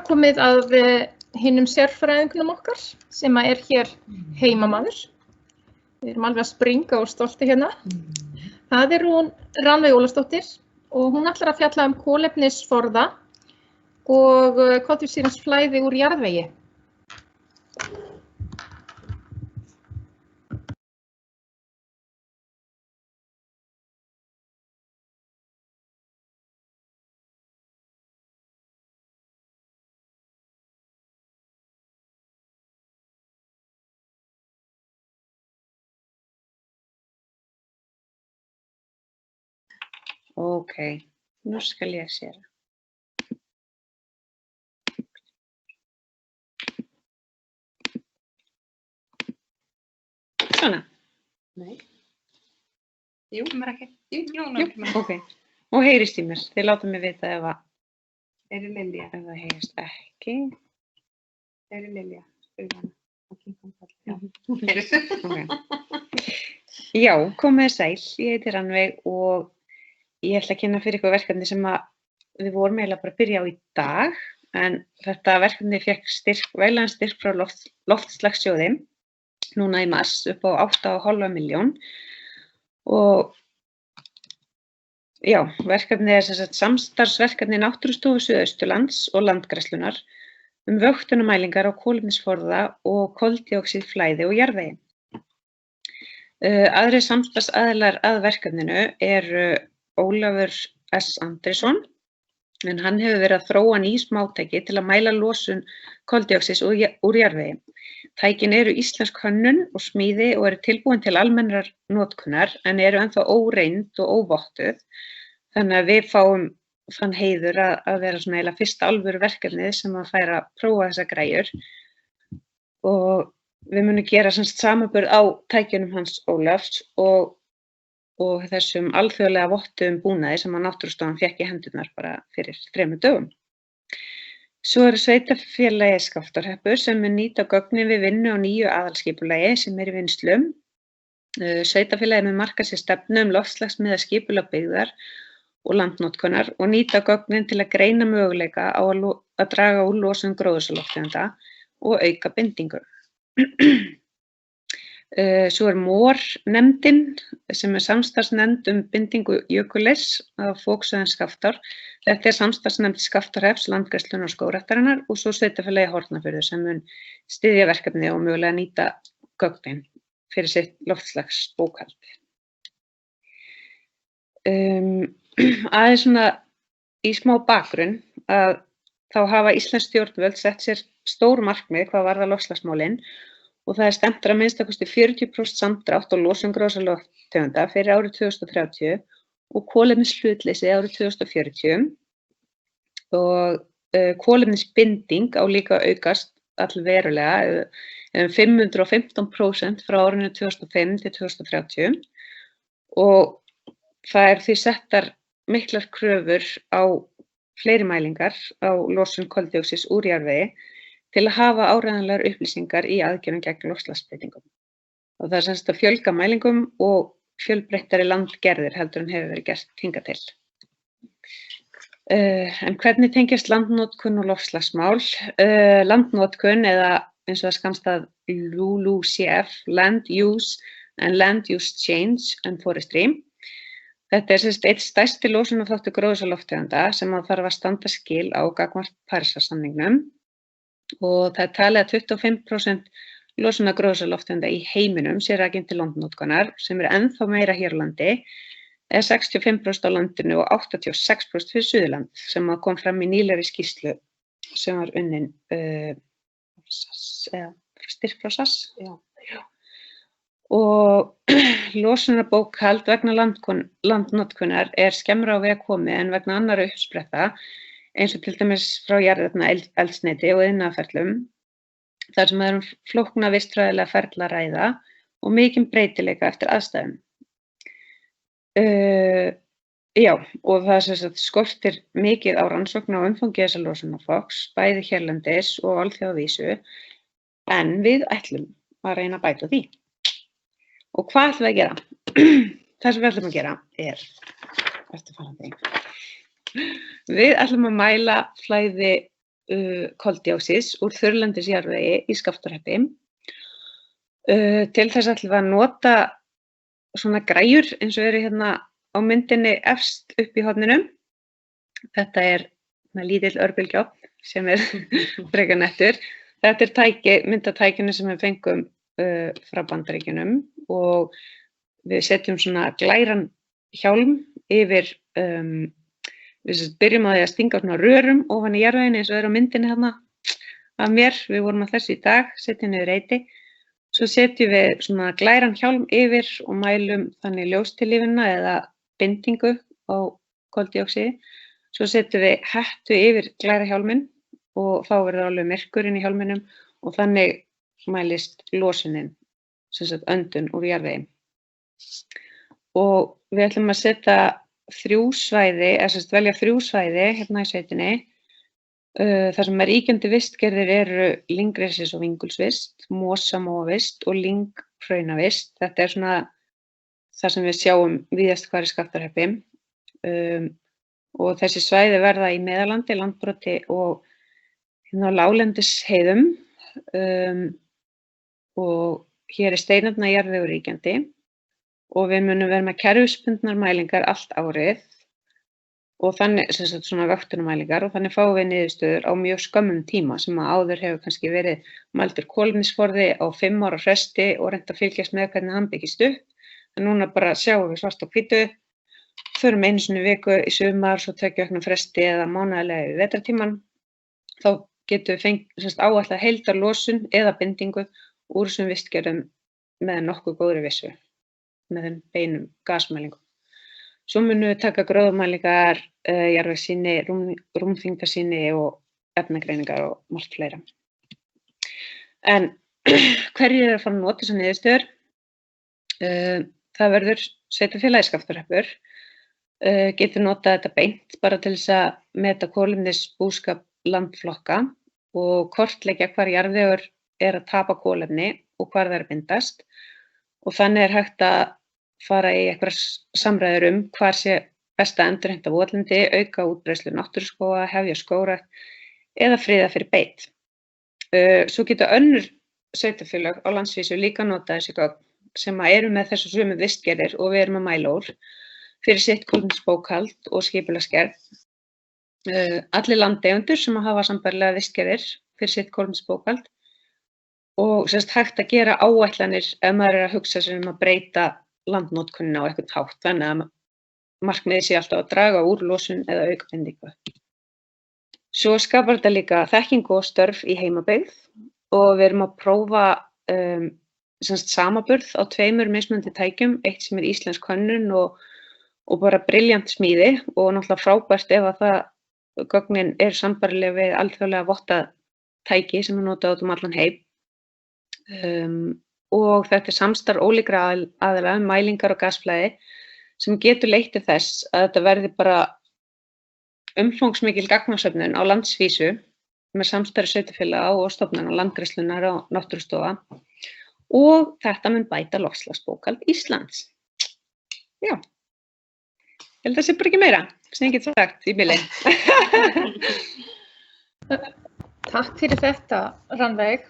komið að hinum sérfræðingunum okkar sem hér heimamaður. Við erum alveg að springa og stolti hérna. Það hún Rannveig Ólafsdóttir og hún ætlar að fjalla kolefnisforða og koltvísýringsflæði úr jarðvegi. Ókei, nú skal ég sér. Svona? Nei. Jú, maður ekki. Jú, Ókei. Og heyrist í mér. Þið láta mig vita ef að... Lilja. Ef það heyrist ekki. Lilja. Spurði hana. Já. Hún heyrist. Okay. Já, komið sæl. Ég heiti Rannveig og ég ætla að kynna fyrir ykkur verkefni sem við vorum eiginlega bara að byrja á í dag, en þetta verkefni fékk væglegan styrk frá loftslagssjóði núna í mars upp á 8,5 milljón og já, verkefni sem sagt samstarfsverkefni Náttúrustofu Suðausturlands og Landgræðslunnar vöktunarmælingar á kolefnisforða og koldíoxíðflæði og jarðvegi. Aðrir samstarfsaðilar að verkefninu eru Ólafur S. Andrésson, en hann hefur verið að þróa ný smátæki til að mæla losun koldíoxíðs úr jarðvegi. Tækin eru íslensk hönnun og smíði og eru tilbúin til almennrar notkunar en eru ennþá óreind og óvottuð. Þannig að við fáum þann heiður að vera svona eiginlega fyrsta alvöru verkefnið sem að færa að prófa þessa græjur. Og við munum gera samanburð á tækjunum hans Ólafs og þessum alþjóðlega vottuðum búnaði sem að Náttúrustofan fékk í hendurnar bara fyrir 3 dögum. Svo eru sveitarfélagið Skaftárhreppur sem mun nýta gögnin við vinnu á nýju aðalskipulagi sem í vinnslu. Sveitarfélagið mun marka sér stefnu loftslagsmiðað skipulag byggðar og landnotkunar og nýta gögnin til að greina möguleika á að draga úr losun gróðurhúsalofttegunda og auka bindingu. Svo MOR-nefndin sem samstarfsnefnd bindingu jökulis á Foksvöðin Skaftár. Þetta samstarfsnefnd Skaftárhrepps, Landgræðslunnar og Skógræktarinnar og svo sveitarfélagið Hornafjörður sem mun styðja verkefni og mögulega nýta gögnin fyrir sitt loftslagsbókhald. Aðeins svona í smá bakgrunn að þá hafa íslensk stjórnvöld sett sér stór markmið hvað varðar loftslagsmálin og það stefnt að minnstakosti 40% samdrátt á losun gróðurhúsalofttegunda fyrir árið 2030 og kolefnishlutleysi árið 2040 og kolefnisbinding á líka að aukast allverulega 515% frá árinu 2005 til 2030 og það því settar miklar kröfur á fleiri mælingar á losun koldíoxíðs úr jarðvegi til að hafa áreiðanlegar upplýsingar í aðgerðum gegn loftslagsbreytingum. Og það semst að fjölga mælingum og fjölbreyttari landgerðir heldur en hefur verið gert hingað til. En hvernig tengjast landnotkun og loftslagsmál? Landnotkun eða eins og það skammstað LULUCF, Land Use and Land Use Change and Forestry. Þetta semst eitt stærsti losunarþáttur gróðurhúsalofttegunda sem að þarf að standa skil á gagnvart Parísarsamningnum. Og það talið að 25% losunar gróðurhúsalofttegunda í heiminum sé rakin til landnotkunar sem ennþá meira hér á landi, eða 65% á landinu og 86% fyrir Suðurland sem kom fram í nýlegri skýrslu sem var unnin styrk frá SAS. Já. Og losunarbókhald vegna landnotkunar skemmra á veg komið en vegna annarra uppspretta eins og til dæmis frá jarðefnaeldsneyti og iðnaðarferlum, þar sem það flókna vistfræðilega ferla að ræða og mikinn breytileika eftir aðstæðum. Já, og það skortir mikið á rannsókn á umfangi þessa losunarflokks, bæði hérlendis og alþjóðavísu, en við ætlum að reyna að bæta því. Og hvað ætlum við að gera? Það sem við ætlum að gera eftirfarandi. Við ætlum að mæla flæði koldíoxíðs úr þurrlendisjarðvegi í Skaftárhreppi. Til þess ætlum við að nota svona græjur eins og eru hérna á myndinni efst upp í horninu. Þetta er lítill örbylgjuofn sem er frekar nettur. Þetta er myndatækinu sem við fengum frá Bandaríkjunum og við setjum svona glæran hjálm yfir, við byrjum á því að stinga svona rörum ofan í jarðveginn eins og er á myndinni hérna af mér. Við vorum að þessu í dag, setjum niður reiti. Svo setjum við svona glæran hjálm yfir og mælum þannig ljóstillífuna eða bindingu á koldíoxíði. Svo setjum við hettu yfir glæra hjálminn og þá verður alveg myrkur inn í hjálminum og þannig mælist losunin, sem sagt öndun úr jarðvegi. Og við ætlum að setja 3 svæði, eða sem sagt velja 3 svæði hérna í sveitinni. Þar sem ríkjandi vistgerðir eru lynggresis- og vingulsvist, mosamóavist og lynghraunavist. Þetta er svona það sem við sjáum víðast hvar í Skaftárhreppi. Og þessi svæði verða í Meðallandi, landbroti og hérna á láglendisheiðum. Og hér er steinefnajarðvegur ríkjandi og við munum vera með kerfisbundnar mælingar allt árið og þannig, sem sagt svona vöktunarmælingar, og þannig fáum við niðurstöður á mjög skömmum tíma sem að áður hefur kannski verið mældur kolefnisforði á 5 ára fresti og reynt að fylgjast með hvernig hann byggist upp. En núna bara sjáum við svart á hvítu, förum einu sinni í viku í sumar, svo 2 vikna fresti eða mánaðarlega í vetrartímann. Þá getum við áætlað heildarlosun eða bindingu úr þessum vistgerðum með nokkuð góðri vissu, með þeim beinum gasmælingum. Svo munum við taka gróðurmælingar, jarðvegssýni, rúmþyngdarsýni og efnagreiningar og margt fleira. En hverjir eru að fara að nota þessar niðurstöður? Það verður sveitarfélagið Skaftárhreppur, getur notað þetta beint bara til þess að meta kolefnisbúskap landflokka og kortleggja hvar jarðvegur er að tapa kolefni og hvar það er að bindast. Og þannig er hægt að fara í einhverjar samræður hvar sé best að endurheimta votlendi, auka útbreiðslu náttúruskóga, hefja skógrækt eða friða fyrir beit. Svo geta önnur sveitarfélög á landsvísu líka notað þessi gögn sem eru með þessu sömu vistgerðir og við erum að mæla úr fyrir sitt kolefnisbókhald og skipulagsgerð. Allir landeigendur sem hafa sambærilega vistgerðir fyrir sitt kolefnisbókhald og hægt að gera áætlanir ef maður er að hugsa sér að breyta landnotkunina á eitthvað hátt, þannig að markmiðið sé alltaf að draga úr losun eða auka bindingu. Svo skapar þetta líka þekkingu og störf í heimabyggð og við erum að prófa samaburð á 2 mismunandi tækjum, eitt sem er íslensk hönnun og bara brilljant smíði og náttúrulega frábært ef að það gögnin er sambærileg við alþjóðlega vottað tæki sem er notað út allan heim. Og þetta er samstarf ólíkra aðila mælingar og gasflæði sem getur leitt til þess að þetta verði bara umfangsmikil gagnasöfnun á landsvísu með samstarfi sveitarfélaga og stofnana Landgræðslunnar og Náttúrustofa og þetta mun bæta loftslagsbókhald Íslands. Já, ég held að það sé bara ekki meira sem ég get sagt í bili. Takk fyrir þetta, Rannveig.